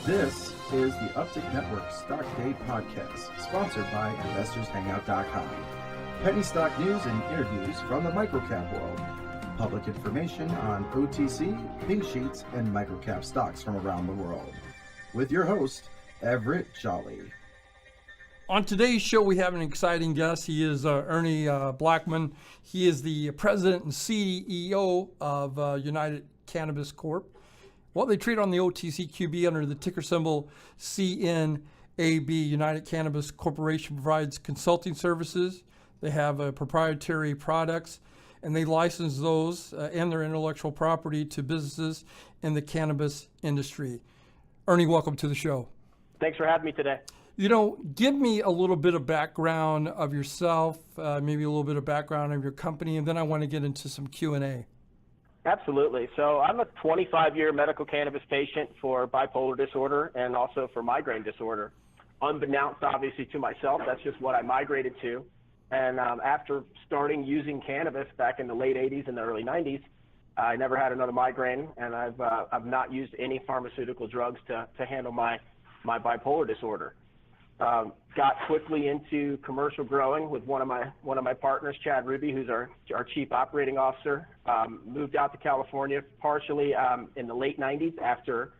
This is the Uptick Network Stock Day podcast, sponsored by InvestorsHangout.com. Penny stock news and interviews from the microcap world. Public information on OTC, pink sheets, and microcap stocks from around the world. With your host, Everett Jolly. On today's show, we have an exciting guest. He is Earnie Blackmon. He is the president and CEO of United Cannabis Corp. Well, they trade on the OTCQB under the ticker symbol CNAB. United Cannabis Corporation provides consulting services. They have proprietary products, and they license those and their intellectual property to businesses in the cannabis industry. Ernie, welcome to the show. Thanks for having me today. You know, give me a little bit of background of yourself, maybe a little bit of background of your company, and then I want to get into some Q&A. Absolutely. So I'm a 25-year medical cannabis patient for bipolar disorder and also for migraine disorder. Unbeknownst, obviously, to myself, that's just what I migrated to. And after starting using cannabis back in the late 80s and the early 90s, I never had another migraine, and I've not used any pharmaceutical drugs to handle my bipolar disorder. Got quickly into commercial growing with one of my partners, Chad Ruby, who's our chief operating officer. Moved out to California partially in the late 90s after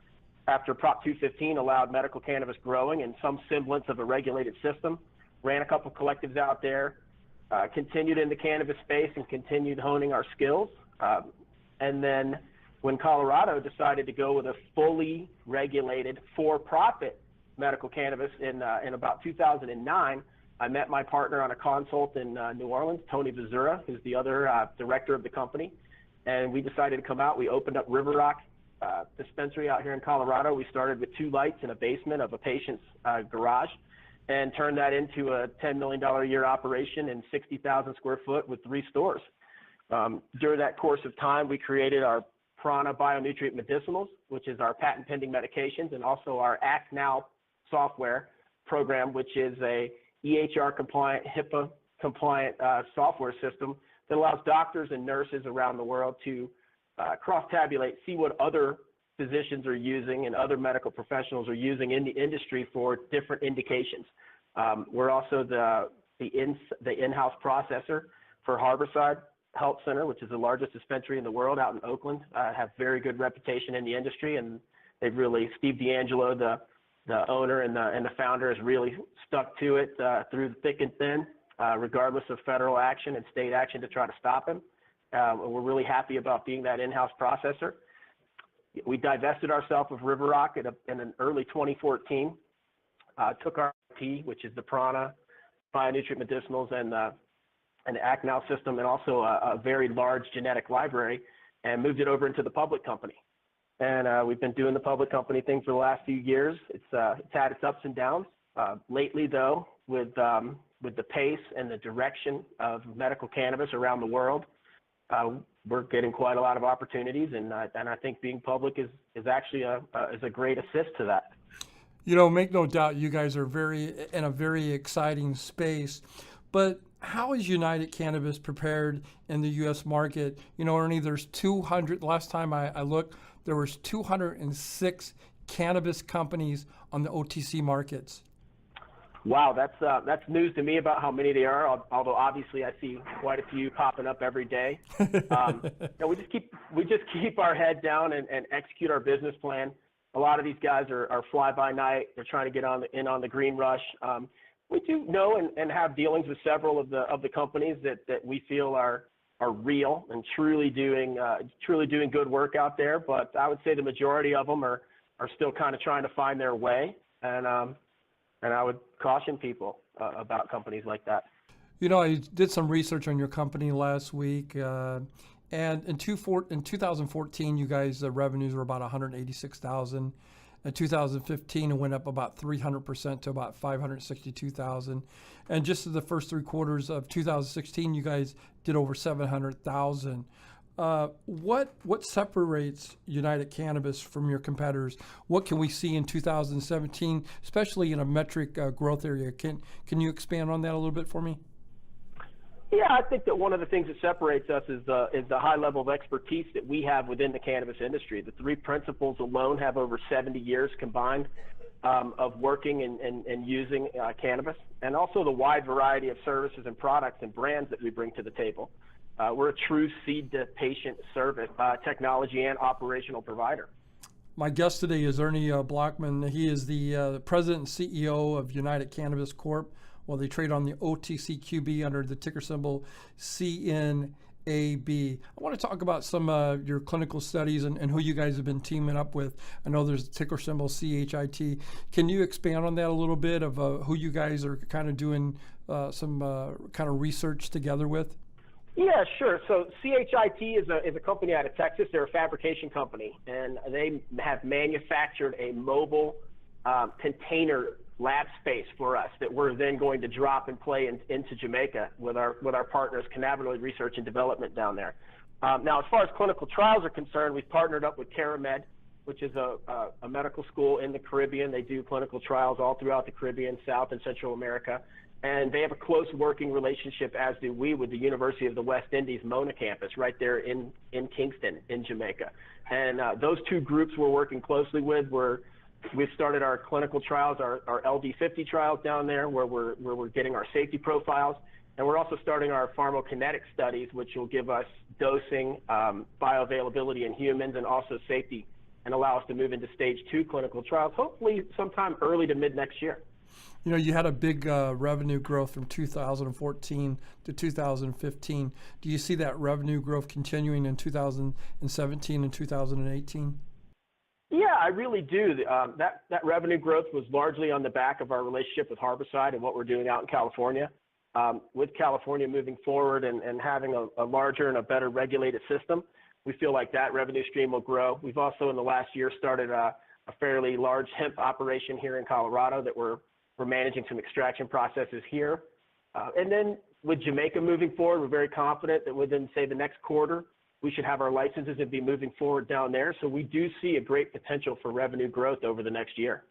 Prop 215 allowed medical cannabis growing in some semblance of a regulated system. Ran a couple collectives out there, continued in the cannabis space and continued honing our skills. And then when Colorado decided to go with a fully regulated for-profit medical cannabis in about 2009, I met my partner on a consult in New Orleans, Tony Vazura, who's the other director of the company, and we decided to come out. We opened up River Rock dispensary out here in Colorado. We started with 2 lights in a basement of a patient's garage and turned that into a $10 million a year operation in 60,000 square foot with 3 stores. During that course of time, we created our Prana Bionutrient Medicinals, which is our patent pending medications, and also our Act Now software program, which is a EHR compliant, HIPAA compliant software system that allows doctors and nurses around the world to cross-tabulate, see what other physicians are using and other medical professionals are using in the industry for different indications. We're also the in-house processor for Harborside Health Center, which is the largest dispensary in the world out in Oakland. Have very good reputation in the industry, and they've really, Steve D'Angelo, the owner and the founder, has really stuck to it through the thick and thin, regardless of federal action and state action to try to stop him. We're really happy about being that in-house processor. We divested ourselves of River Rock in early 2014, took our IP, which is the Prana Bionutrient Medicinals and the Act Now system, and also a very large genetic library, and moved it over into the public company. And we've been doing the public company thing for the last few years. It's had its ups and downs. Lately, though, with the pace and the direction of medical cannabis around the world, we're getting quite a lot of opportunities, and I think being public is actually a great assist to that. You know, make no doubt, you guys are in a very exciting space. But how is United Cannabis prepared in the U.S. market? You know, Ernie, there's 200. Last time I looked, there was 206 cannabis companies on the OTC markets. Wow, that's news to me about how many there are. Although obviously I see quite a few popping up every day. We just keep our head down and execute our business plan. A lot of these guys are fly by night. They're trying to get on the green rush. We do know and have dealings with several of the companies that we feel are real and truly doing good work out there. But I would say the majority of them are still kind of trying to find their way. And I would caution people about companies like that. You know, I did some research on your company last week, and in 2014, you guys' revenues were about $186,000. In 2015, it went up about 300% to about $562,000. And just in the first 3 quarters of 2016, you guys did over $700,000. What separates United Cannabis from your competitors? What can we see in 2017, especially in a metric growth area? Can you expand on that a little bit for me? Yeah, I think that one of the things that separates us is the high level of expertise that we have within the cannabis industry. The three principals alone have over 70 years combined of working and using cannabis, and also the wide variety of services and products and brands that we bring to the table. We're a true seed-to-patient service, technology and operational provider. My guest today is Earnie Blackmon. He is the president and CEO of United Cannabis Corp. Well, they trade on the OTCQB under the ticker symbol CNAB. I want to talk about some of your clinical studies and who you guys have been teaming up with. I know there's a ticker symbol CHIT. Can you expand on that a little bit of who you guys are kind of doing some kind of research together with? Yeah, sure. So CHIT is a company out of Texas. They're a fabrication company, and they have manufactured a mobile container lab space for us that we're then going to drop and play into Jamaica with our partners, Cannabinoid Research and Development down there. Now, as far as clinical trials are concerned, we've partnered up with CARAMED, which is a medical school in the Caribbean. They do clinical trials all throughout the Caribbean, South and Central America. And they have a close working relationship, as do we, with the University of the West Indies Mona campus right there in Kingston in Jamaica. And those two groups we're working closely with. We've started our clinical trials, our LD50 trials down there, where we're getting our safety profiles. And we're also starting our pharmacokinetic studies, which will give us dosing, bioavailability in humans, and also safety, and allow us to move into stage 2 clinical trials, hopefully sometime early to mid next year. You know, you had a big revenue growth from 2014 to 2015. Do you see that revenue growth continuing in 2017 and 2018? Yeah, I really do. That revenue growth was largely on the back of our relationship with Harborside and what we're doing out in California. With California moving forward and having a larger and a better regulated system, we feel like that revenue stream will grow. We've also in the last year started a fairly large hemp operation here in Colorado that we're managing some extraction processes here. And then with Jamaica moving forward, we're very confident that within, say, the next quarter, we should have our licenses and be moving forward down there. So we do see a great potential for revenue growth over the next year.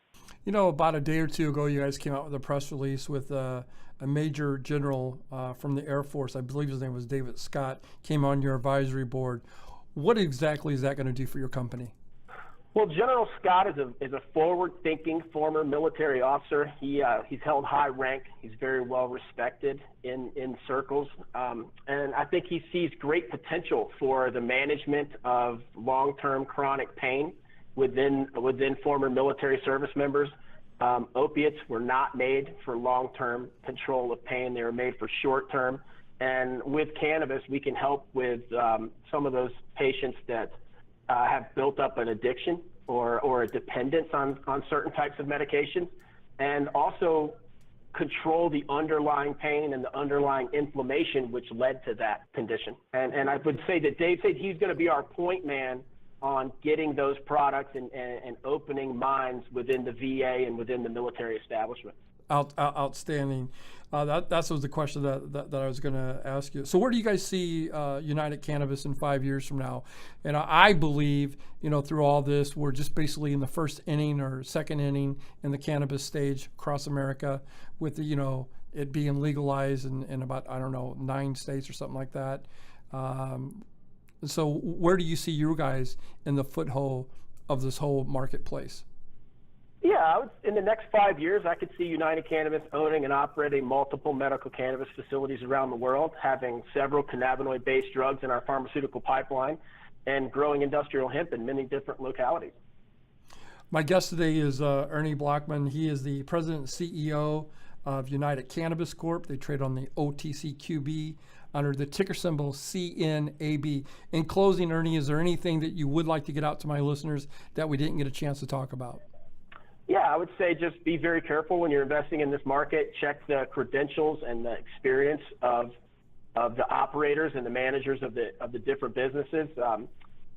You know, about a day or two ago, you guys came out with a press release with a major general from the Air Force. I believe his name was David Scott, came on your advisory board. What exactly is that going to do for your company? Well, General Scott is a forward-thinking former military officer. He's held high rank. He's very well respected in circles, and I think he sees great potential for the management of long-term chronic pain within former military service members. Opiates were not made for long-term control of pain. They were made for short-term. And with cannabis, we can help with some of those patients that have built up an addiction or a dependence on certain types of medications, and also control the underlying pain and the underlying inflammation which led to that condition. And I would say that Dave said he's going to be our point man on getting those products and opening minds within the VA and within the military establishment. Outstanding. That was the question that I was going to ask you. So where do you guys see United Cannabis in 5 years from now? And I believe, you know, through all this, we're just basically in the first inning or second inning in the cannabis stage across America, with the, you know, it being legalized in about, I don't know, 9 states or something like that. So where do you see you guys in the foothold of this whole marketplace? Yeah, in the next 5 years, I could see United Cannabis owning and operating multiple medical cannabis facilities around the world, having several cannabinoid-based drugs in our pharmaceutical pipeline, and growing industrial hemp in many different localities. My guest today is Earnie Blackmon. He is the president and CEO of United Cannabis Corp. They trade on the OTCQB under the ticker symbol CNAB. In closing, Ernie, is there anything that you would like to get out to my listeners that we didn't get a chance to talk about? Yeah, I would say just be very careful when you're investing in this market. Check the credentials and the experience of the operators and the managers of the different businesses.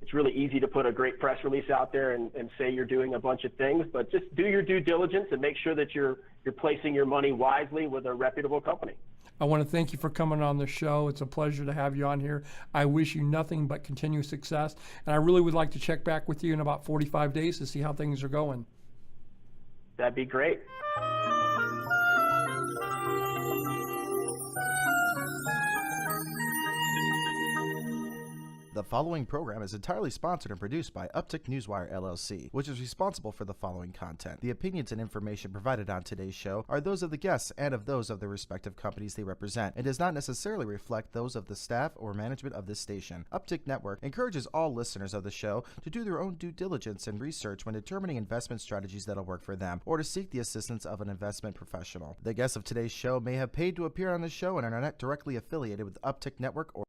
It's really easy to put a great press release out there and say you're doing a bunch of things, but just do your due diligence and make sure that you're placing your money wisely with a reputable company. I want to thank you for coming on the show. It's a pleasure to have you on here. I wish you nothing but continued success, and I really would like to check back with you in about 45 days to see how things are going. That'd be great. The following program is entirely sponsored and produced by Uptick Newswire LLC, which is responsible for the following content. The opinions and information provided on today's show are those of the guests and of those of the respective companies they represent, and does not necessarily reflect those of the staff or management of this station. Uptick Network encourages all listeners of the show to do their own due diligence and research when determining investment strategies that'll work for them, or to seek the assistance of an investment professional. The guests of today's show may have paid to appear on the show and are not directly affiliated with Uptick Network or